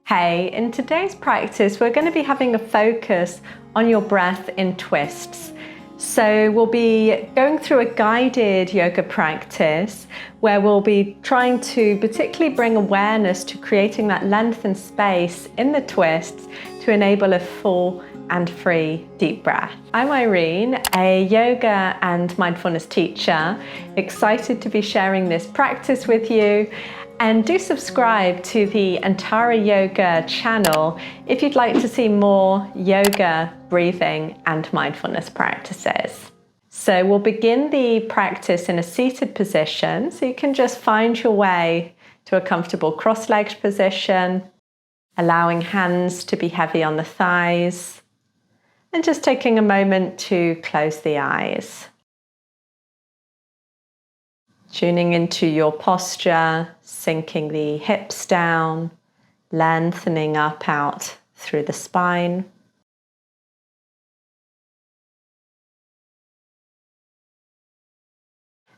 Hey, in today's practice, we're going to be having a focus on your breath in twists. So we'll be going through a guided yoga practice where we'll be trying to particularly bring awareness to creating that length and space in the twists to enable a full and free deep breath. I'm Irene, a yoga and mindfulness teacher, excited to be sharing this practice with you. And do subscribe to the Antara Yoga channel if you'd like to see more yoga, breathing and mindfulness practices. So we'll begin the practice in a seated position, so you can just find your way to a comfortable cross-legged position, allowing hands to be heavy on the thighs, and just taking a moment to close the eyes. Tuning into your posture, sinking the hips down, lengthening up out through the spine.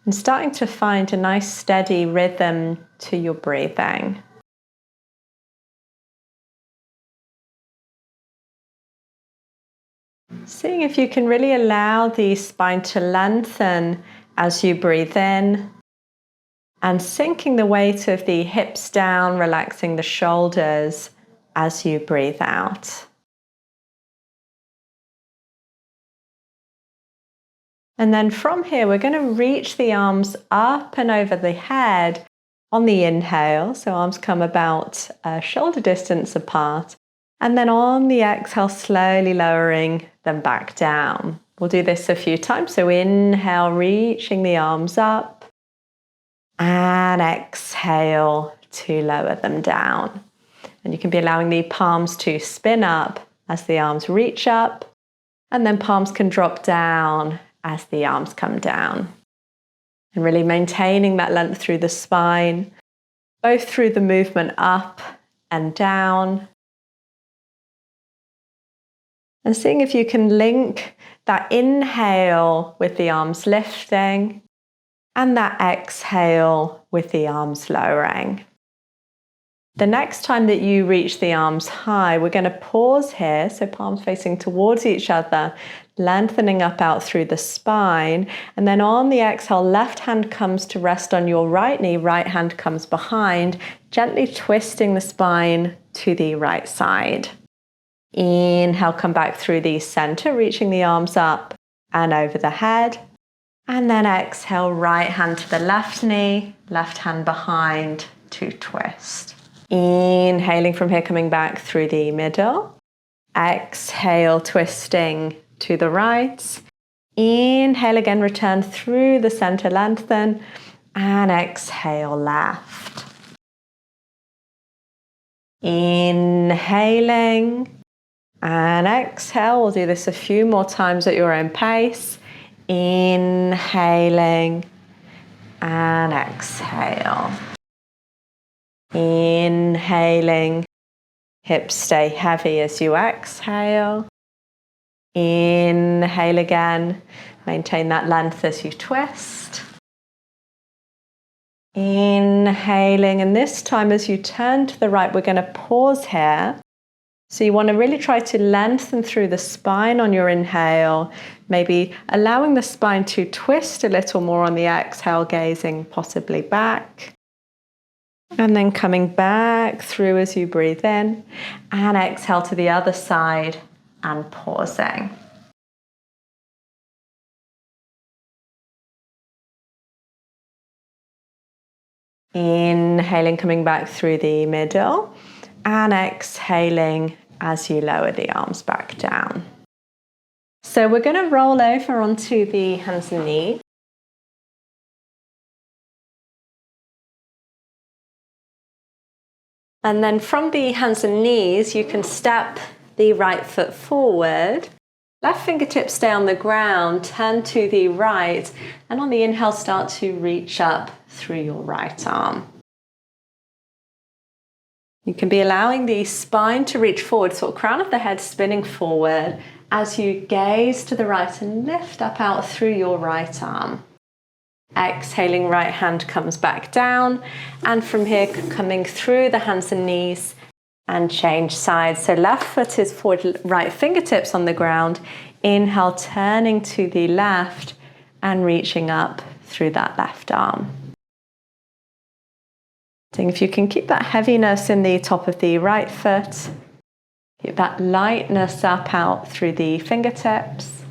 And starting to find a nice steady rhythm to your breathing. Seeing if you can really allow the spine to lengthen as you breathe in. And sinking the weight of the hips down, relaxing the shoulders as you breathe out. And then from here, we're going to reach the arms up and over the head on the inhale. So arms come about shoulder distance apart. And then on the exhale, slowly lowering them back down. We'll do this a few times. So inhale, reaching the arms up. And exhale to lower them down. And you can be allowing the palms to spin up as the arms reach up, and then palms can drop down as the arms come down. And really maintaining that length through the spine, both through the movement up and down. And seeing if you can link that inhale with the arms lifting, and that exhale with the arms lowering. The next time that you reach the arms high, we're going to pause here, so palms facing towards each other, lengthening up out through the spine, and then on the exhale, left hand comes to rest on your right knee, right hand comes behind, gently twisting the spine to the right side. Inhale, come back through the center, reaching the arms up and over the head. And then exhale, right hand to the left knee, left hand behind to twist. Inhaling from here, coming back through the middle. Exhale, twisting to the right. Inhale again, return through the center, lengthen. And exhale, left. Inhaling and exhale. We'll do this a few more times at your own pace. Inhaling and exhale. Inhaling, hips stay heavy as you exhale. Inhale again, maintain that length as you twist. Inhaling, and this time as you turn to the right, we're going to pause here. So you want to really try to lengthen through the spine on your inhale, maybe allowing the spine to twist a little more on the exhale, gazing possibly back. And then coming back through as you breathe in, and exhale to the other side and pausing. Inhaling, coming back through the middle, and exhaling as you lower the arms back down. So we're going to roll over onto the hands and knees. And then from the hands and knees, you can step the right foot forward. Left fingertips stay on the ground, turn to the right, and on the inhale, start to reach up through your right arm. You can be allowing the spine to reach forward, sort of crown of the head spinning forward as you gaze to the right and lift up out through your right arm. Exhaling, right hand comes back down, and from here coming through the hands and knees, And change sides. So left foot is forward, right fingertips on the ground. Inhale, turning to the left and reaching up through that left arm. So if you can keep that heaviness in the top of the right foot, keep that lightness up out through the fingertips.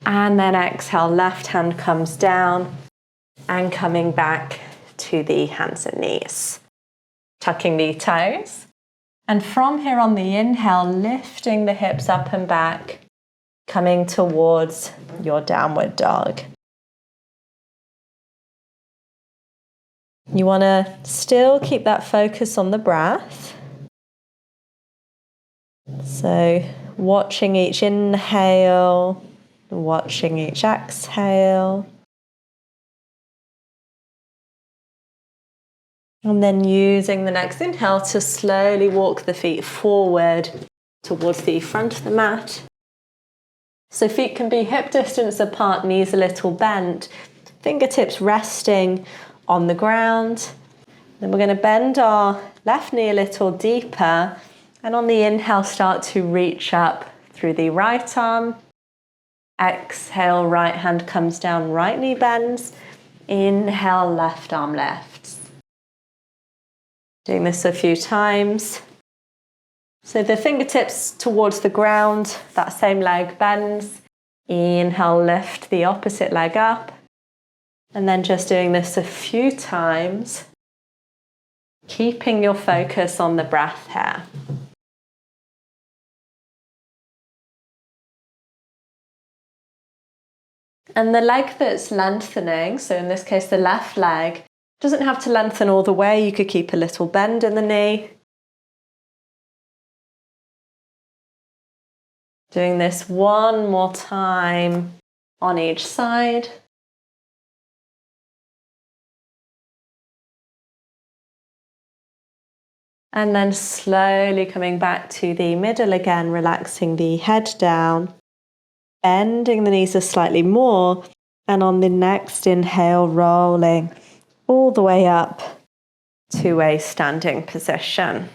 And then exhale, left hand comes down and coming back to the hands and knees. Tucking the toes. And from here on the inhale, lifting the hips up and back, coming towards your downward dog. You want to still keep that focus on the breath. So watching each inhale, watching each exhale. And then using the next inhale to slowly walk the feet forward towards the front of the mat. So feet can be hip distance apart, knees a little bent, fingertips resting on the ground. Then we're going to bend our left knee a little deeper. And on the inhale, start to reach up through the right arm. Exhale, right hand comes down, right knee bends. Inhale, left arm lifts. Doing this a few times. So the fingertips towards the ground, that same leg bends. Inhale, lift the opposite leg up. And then just doing this a few times, keeping your focus on the breath here. And the leg that's lengthening, so in this case the left leg, doesn't have to lengthen all the way. You could keep a little bend in the knee. Doing this one more time on each side. And then slowly coming back to the middle again, relaxing the head down, bending the knees just slightly more, and on the next inhale, rolling all the way up to a standing position.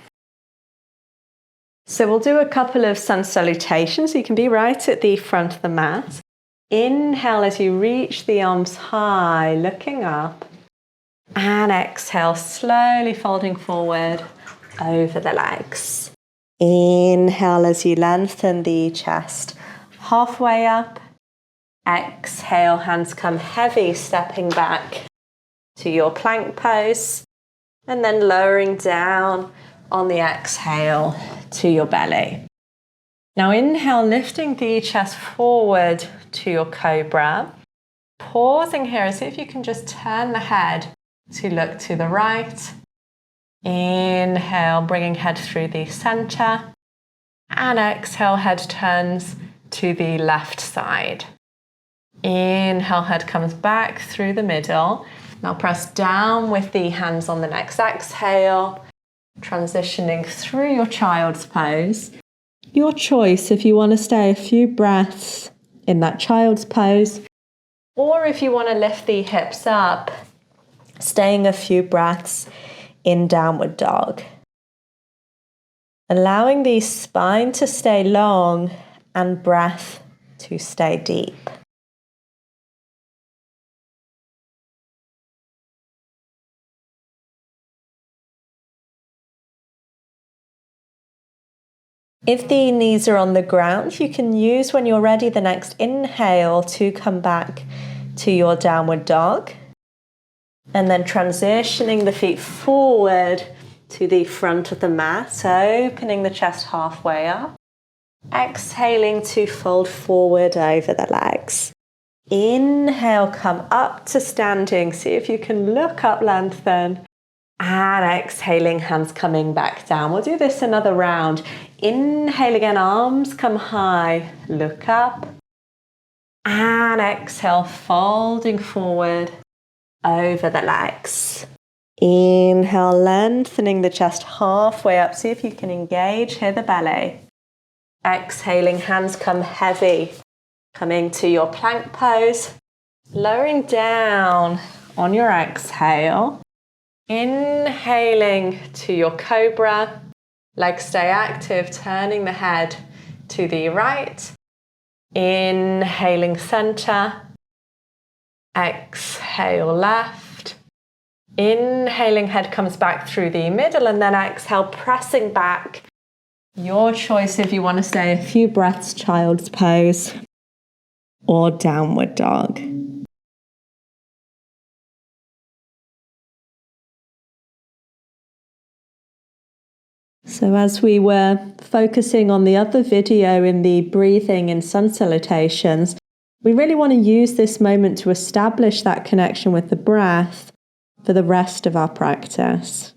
So we'll do a couple of sun salutations. You can be right at the front of the mat. Inhale as you reach the arms high, looking up. And exhale, slowly folding forward over the legs. Inhale as you lengthen the chest halfway up. Exhale, hands come heavy, stepping back to your plank pose. And then lowering down on the exhale to your belly. Now inhale, lifting the chest forward to your cobra. Pausing here, see if you can just turn the head to look to the right. Inhale, bringing head through the center. And exhale, head turns to the left side. Inhale, head comes back through the middle. Now press down with the hands on the next exhale, transitioning through your child's pose. Your choice if you want to stay a few breaths in that child's pose, or if you want to lift the hips up, staying a few breaths in downward dog. Allowing the spine to stay long and breath to stay deep. If the knees are on the ground, you can use, when you're ready, the next inhale to come back to your downward dog. And then transitioning the feet forward to the front of the mat, opening the chest halfway up. Exhaling to fold forward over the legs. Inhale, come up to standing. See if you can look up, lengthen. And exhaling, hands coming back down. We'll do this another round. Inhale again, arms come high, look up. And exhale, folding forward over the legs. Inhale, lengthening the chest halfway up. See if you can engage here the belly. Exhaling, hands come heavy. Coming to your plank pose. Lowering down on your exhale. Inhaling to your cobra. Legs stay active, turning the head to the right. Inhaling center. Exhale left. Inhaling, head comes back through the middle, and then exhale, pressing back. Your choice if you want to stay a few breaths, child's pose or downward dog. So as we were focusing on the other video in the breathing in sun salutations, we really want to use this moment to establish that connection with the breath for the rest of our practice.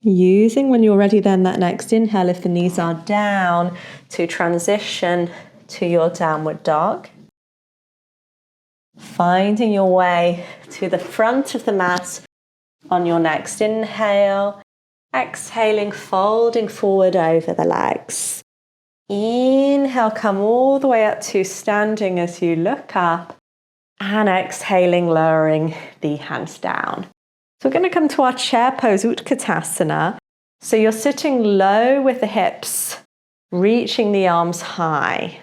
Using, when you're ready, then that next inhale, if the knees are down, to transition to your downward dog. Finding your way to the front of the mat on your next inhale. Exhaling, folding forward over the legs. Inhale, come all the way up to standing as you look up. And exhaling, lowering the hands down. So we're going to come to our chair pose, Utkatasana. So you're sitting low with the hips, reaching the arms high.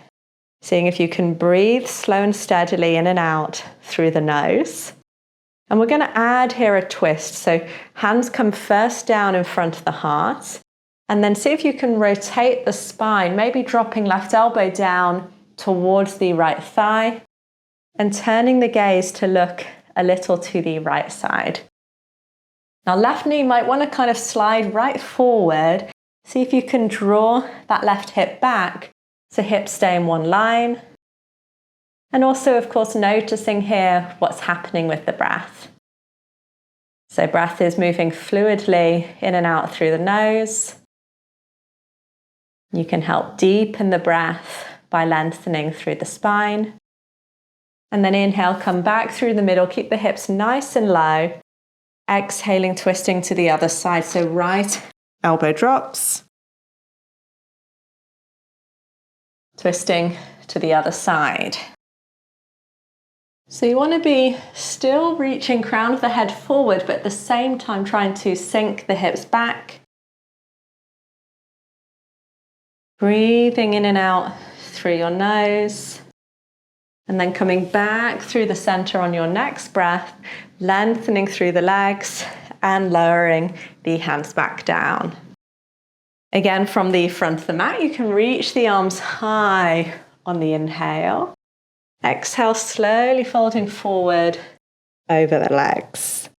Seeing if you can breathe slow and steadily in and out through the nose. And we're going to add here a twist. So hands come first down in front of the heart. And then see if you can rotate the spine, maybe dropping left elbow down towards the right thigh. And turning the gaze to look a little to the right side. Now left knee might want to kind of slide right forward. See if you can draw that left hip back so hips stay in one line. And also, of course, noticing here what's happening with the breath. So breath is moving fluidly in and out through the nose. You can help deepen the breath by lengthening through the spine. And then inhale, come back through the middle, keep the hips nice and low. Exhaling, twisting to the other side. So right elbow drops. Twisting to the other side. So you want to be still reaching crown of the head forward, but at the same time trying to sink the hips back. Breathing in and out through your nose. And then coming back through the center on your next breath, lengthening through the legs and lowering the hands back down. Again, from the front of the mat, you can reach the arms high on the inhale. Exhale, slowly folding forward over the legs.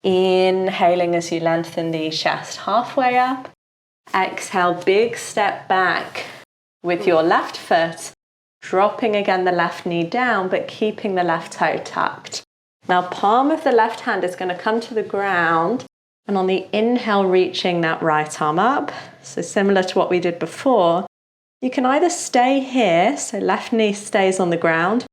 Inhaling as you lengthen the chest halfway up. Exhale, big step back with your left foot, dropping again the left knee down, but keeping the left toe tucked. Now, palm of the left hand is going to come to the ground. And on the inhale, reaching that right arm up. So similar to what we did before, you can either stay here, so left knee stays on the ground,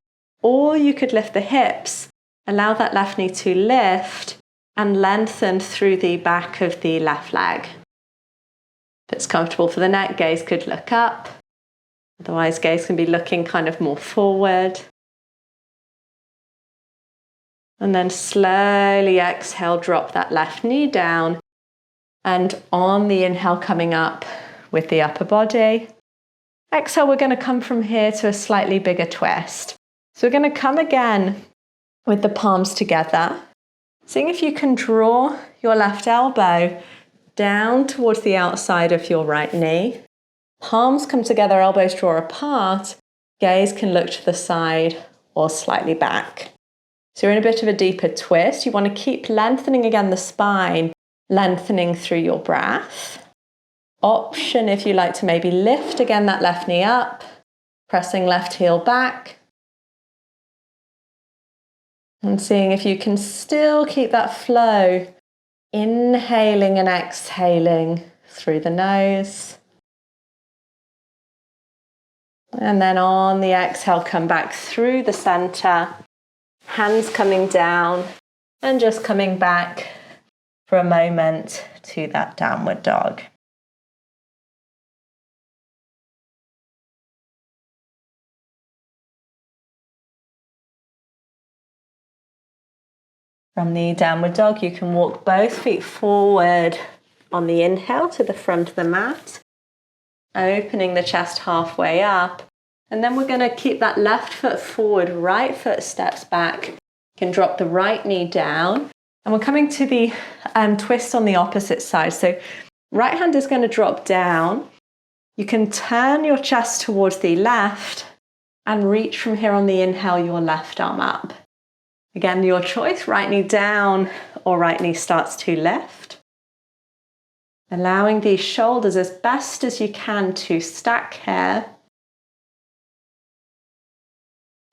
or you could lift the hips, allow that left knee to lift and lengthen through the back of the left leg. If it's comfortable for the neck, gaze could look up. Otherwise, gaze can be looking kind of more forward. And then slowly exhale, drop that left knee down. And on the inhale, coming up with the upper body. Exhale, we're going to come from here to a slightly bigger twist. So we're going to come again with the palms together. Seeing if you can draw your left elbow down towards the outside of your right knee. Palms come together, elbows draw apart. Gaze can look to the side or slightly back. So you're in a bit of a deeper twist. You want to keep lengthening again the spine, lengthening through your breath. Option if you like to maybe lift again that left knee up, pressing left heel back. And seeing if you can still keep that flow, inhaling and exhaling through the nose. And then on the exhale, come back through the center. Hands coming down and just coming back for a moment to that downward dog. From the downward dog, you can walk both feet forward on the inhale to the front of the mat, opening the chest halfway up. And then we're going to keep that left foot forward, right foot steps back. You can drop the right knee down. And we're coming to the twist on the opposite side. So right hand is going to drop down. You can turn your chest towards the left and reach from here on the inhale your left arm up. Again, your choice, right knee down or right knee starts to lift. Allowing these shoulders as best as you can to stack here.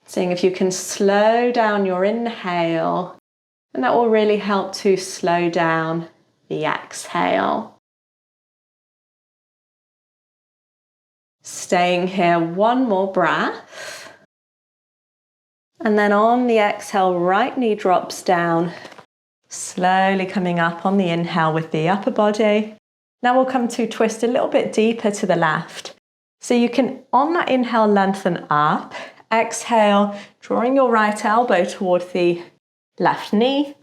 Seeing if you can slow down your inhale, and that will really help to slow down the exhale. Staying here, one more breath. And then on the exhale, right knee drops down, slowly coming up on the inhale with the upper body. Now we'll come to twist a little bit deeper to the left. So you can, on that inhale, lengthen up. Exhale, drawing your right elbow towards the left knee,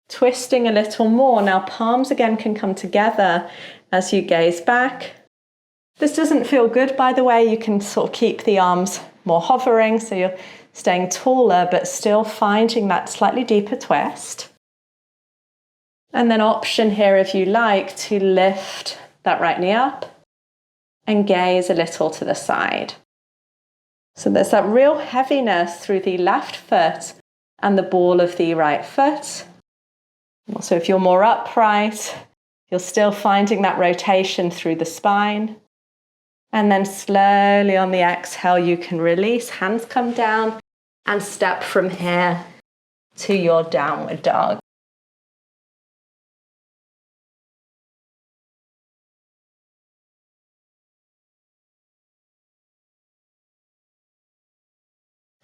twisting a little more. Now palms again can come together as you gaze back. This doesn't feel good, by the way. You can sort of keep the arms more hovering, so you're staying taller, but still finding that slightly deeper twist. And then option here, if you like, to lift that right knee up and gaze a little to the side. So there's that real heaviness through the left foot and the ball of the right foot. Also, if you're more upright, you're still finding that rotation through the spine. And then slowly on the exhale, you can release, hands come down and step from here to your downward dog.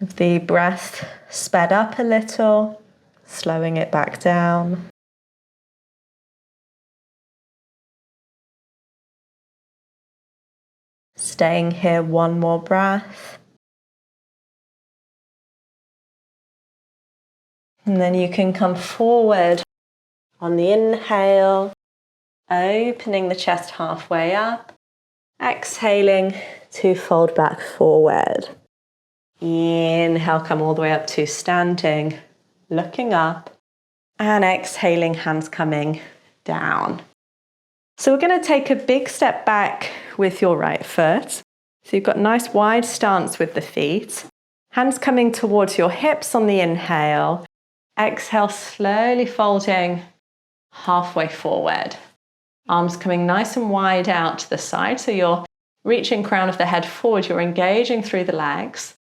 If the breath sped up a little, slowing it back down. Staying here, one more breath. And then you can come forward on the inhale, opening the chest halfway up, exhaling to fold back forward. Inhale, come all the way up to standing, looking up, and exhaling, hands coming down. So we're going to take a big step back with your right foot. So you've got a nice wide stance with the feet. Hands coming towards your hips on the inhale. Exhale, slowly folding halfway forward. Arms coming nice and wide out to the side. So you're reaching crown of the head forward. You're engaging through the legs.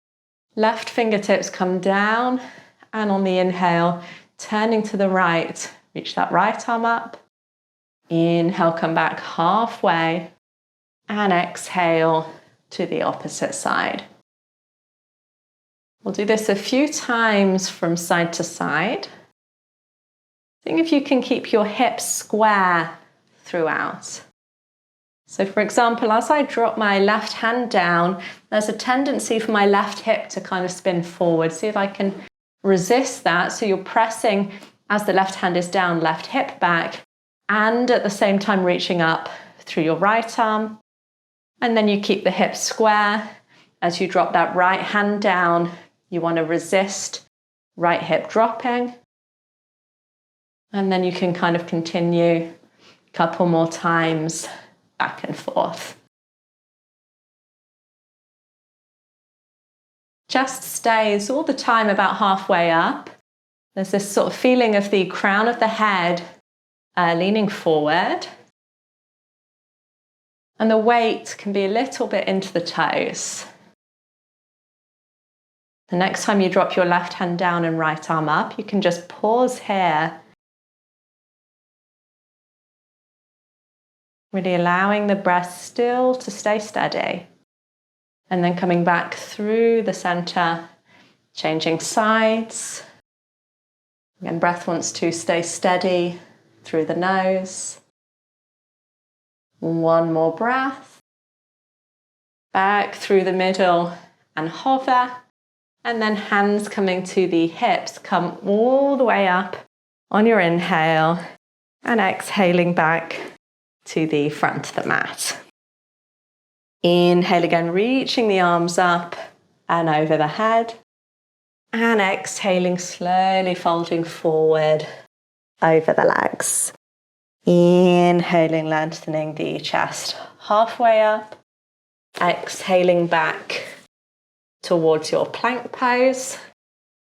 Left fingertips come down, and on the inhale, turning to the right, reach that right arm up. Inhale, come back halfway, and exhale to the opposite side. We'll do this a few times from side to side. Seeing if you can keep your hips square throughout. So for example, as I drop my left hand down, there's a tendency for my left hip to kind of spin forward. See if I can resist that. So you're pressing as the left hand is down, left hip back, and at the same time reaching up through your right arm. And then you keep the hips square. As you drop that right hand down, you want to resist right hip dropping. And then you can kind of continue a couple more times back and forth. Chest stays all the time about halfway up. There's this sort of feeling of the crown of the head leaning forward. And the weight can be a little bit into the toes. The next time you drop your left hand down and right arm up, you can just pause here. Really allowing the breath still to stay steady. And then coming back through the center, changing sides. Again, breath wants to stay steady through the nose. One more breath. Back through the middle and hover. And then hands coming to the hips, come all the way up on your inhale and exhaling back to the front of the mat. Inhale again, reaching the arms up and over the head. And exhaling, slowly folding forward over the legs. Inhaling, lengthening the chest halfway up. Exhaling back towards your plank pose.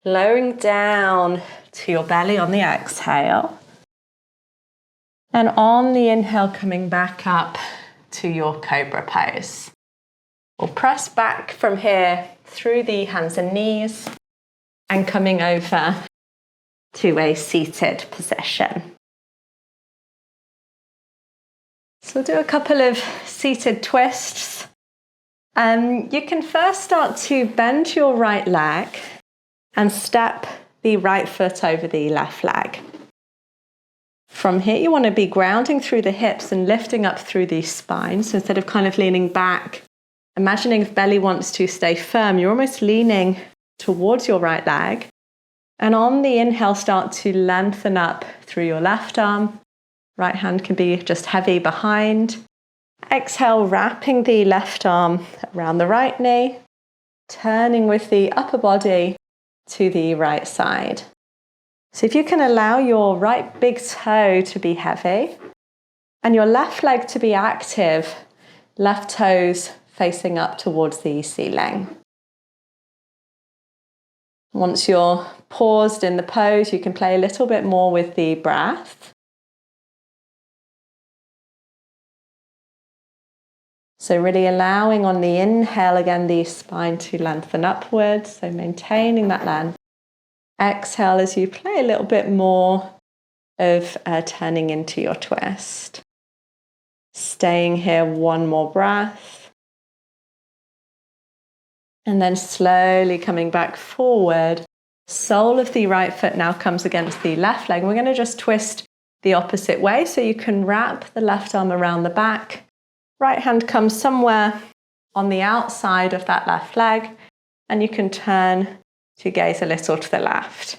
Lowering down to your belly on the exhale. And on the inhale, coming back up to your cobra pose. We'll press back from here through the hands and knees and coming over to a seated position. So we'll do a couple of seated twists. You can first start to bend your right leg and step the right foot over the left leg. From here, you want to be grounding through the hips and lifting up through the spine. So instead of kind of leaning back, imagining if belly wants to stay firm, you're almost leaning towards your right leg. And on the inhale, start to lengthen up through your left arm. Right hand can be just heavy behind. Exhale, wrapping the left arm around the right knee, turning with the upper body to the right side. So if you can allow your right big toe to be heavy and your left leg to be active, left toes facing up towards the ceiling. Once you're paused in the pose, you can play a little bit more with the breath. So really allowing on the inhale again, the spine to lengthen upwards, so maintaining that length. Exhale as you play a little bit more of turning into your twist. Staying here, one more breath. And then slowly coming back forward. Sole of the right foot now comes against the left leg. We're going to just twist the opposite way. So you can wrap the left arm around the back. Right hand comes somewhere on the outside of that left leg. And you can turn to gaze a little to the left.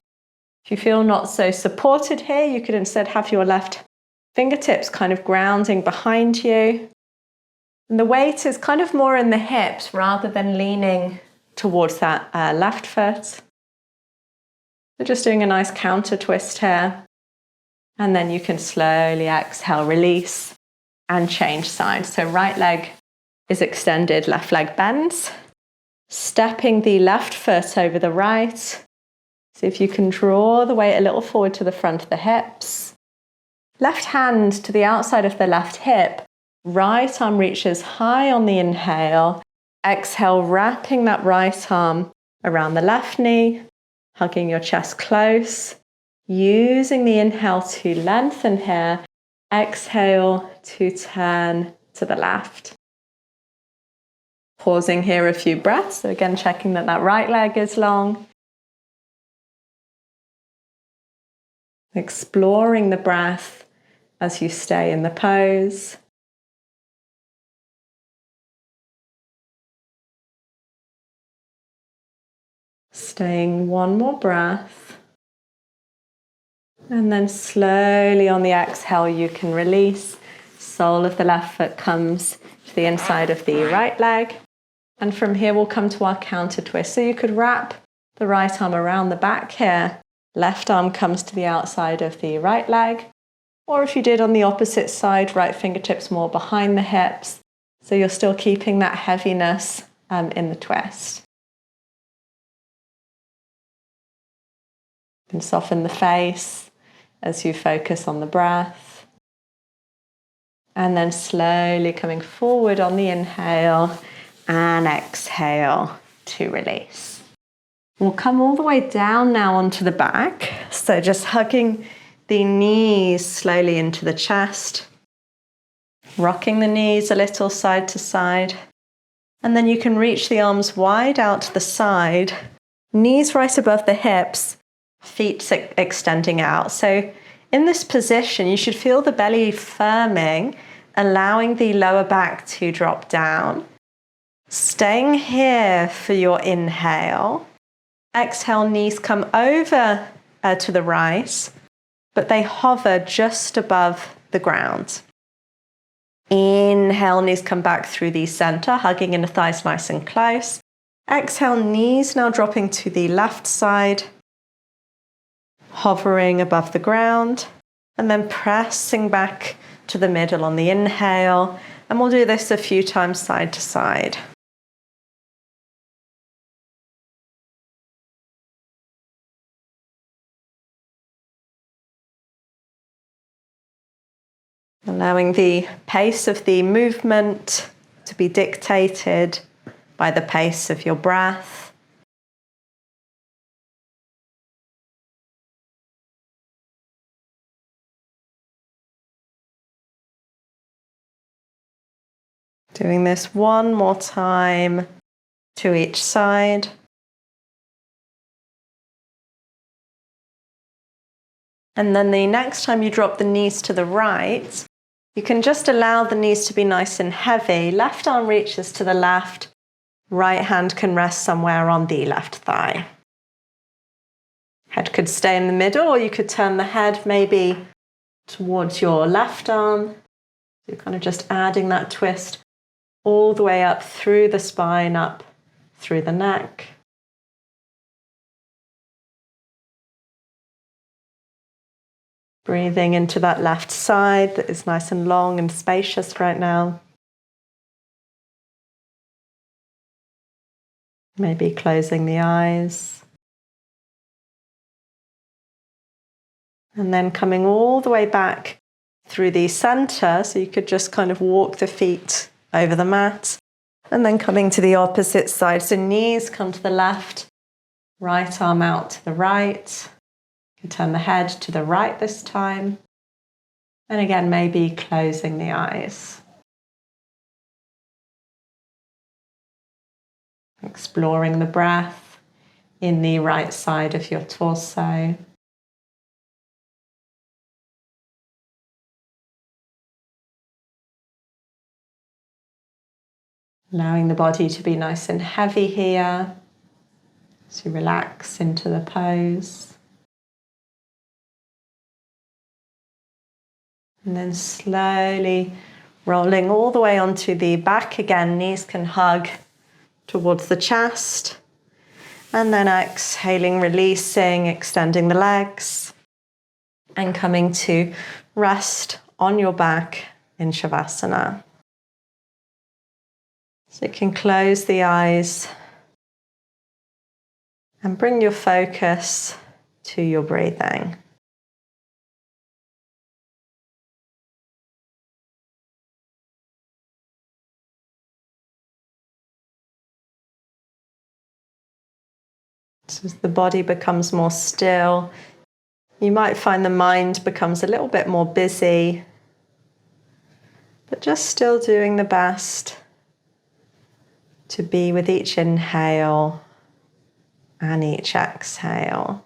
If you feel not so supported here, you could instead have your left fingertips kind of grounding behind you. And the weight is kind of more in the hips rather than leaning towards that left foot. So just doing a nice counter twist here. And then you can slowly exhale, release and change sides. So right leg is extended, left leg bends. Stepping the left foot over the right. So if you can draw the weight a little forward to the front of the hips. Left hand to the outside of the left hip. Right arm reaches high on the inhale. Exhale, wrapping that right arm around the left knee. Hugging your chest close. Using the inhale to lengthen here. Exhale to turn to the left. Pausing here a few breaths. So again, checking that that right leg is long. Exploring the breath as you stay in the pose. Staying one more breath. And then slowly on the exhale, you can release. Sole of the left foot comes to the inside of the right leg. And from here, we'll come to our counter twist. So you could wrap the right arm around the back here. Left arm comes to the outside of the right leg. Or if you did on the opposite side, right fingertips more behind the hips. So you're still keeping that heaviness in the twist. You can soften the face as you focus on the breath. And then slowly coming forward on the inhale. And exhale to release. We'll come all the way down now onto the back. So just hugging the knees slowly into the chest. Rocking the knees a little side to side. And then you can reach the arms wide out to the side. Knees right above the hips. Feet extending out. So in this position, you should feel the belly firming, allowing the lower back to drop down. Staying here for your inhale. Exhale, knees come over to the right. but they hover just above the ground. Inhale, knees come back through the center, hugging in the thighs nice and close. Exhale, knees now dropping to the left side, hovering above the ground, and then pressing back to the middle on the inhale. And we'll do this a few times side to side. Allowing the pace of the movement to be dictated by the pace of your breath. Doing this one more time to each side. And then the next time you drop the knees to the right, you can just allow the knees to be nice and heavy. Left arm reaches to the left, right hand can rest somewhere on the left thigh. Head could stay in the middle, or you could turn the head maybe towards your left arm. So you're kind of just adding that twist all the way up through the spine, up through the neck. Breathing into that left side that is nice and long and spacious right now. Maybe closing the eyes. And then coming all the way back through the center, so you could just kind of walk the feet over the mat. And then coming to the opposite side. So knees come to the left, right arm out to the right. You can turn the head to the right this time. And again, maybe closing the eyes. Exploring the breath in the right side of your torso. Allowing the body to be nice and heavy here. So relax into the pose. And then slowly rolling all the way onto the back again. Knees can hug towards the chest. And then exhaling, releasing, extending the legs. And coming to rest on your back in Shavasana. So you can close the eyes and bring your focus to your breathing. So as the body becomes more still, you might find the mind becomes a little bit more busy, but just still doing the best to be with each inhale and each exhale.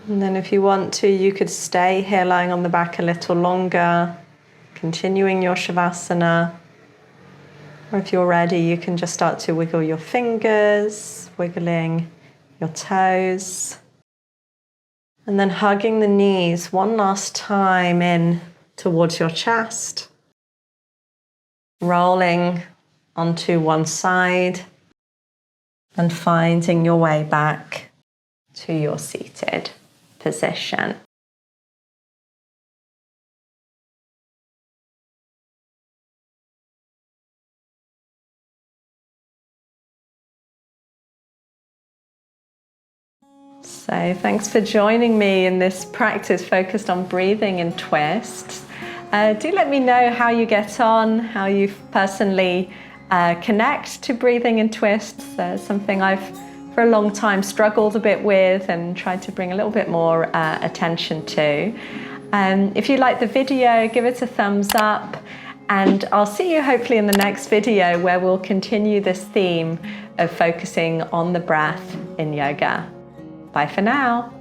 And then if you want to, you could stay here lying on the back a little longer, continuing your Shavasana. Or if you're ready, you can just start to wiggle your fingers, wiggling your toes. And then hugging the knees one last time in towards your chest. Rolling onto one side and finding your way back to your seated position. So thanks for joining me in this practice focused on breathing in twists. Do let me know how you get on, how you personally connect to breathing in twists. Something I've for a long time struggled a bit with and tried to bring a little bit more attention to. If you like the video, give it a thumbs up, and I'll see you hopefully in the next video where we'll continue this theme of focusing on the breath in yoga. Bye for now.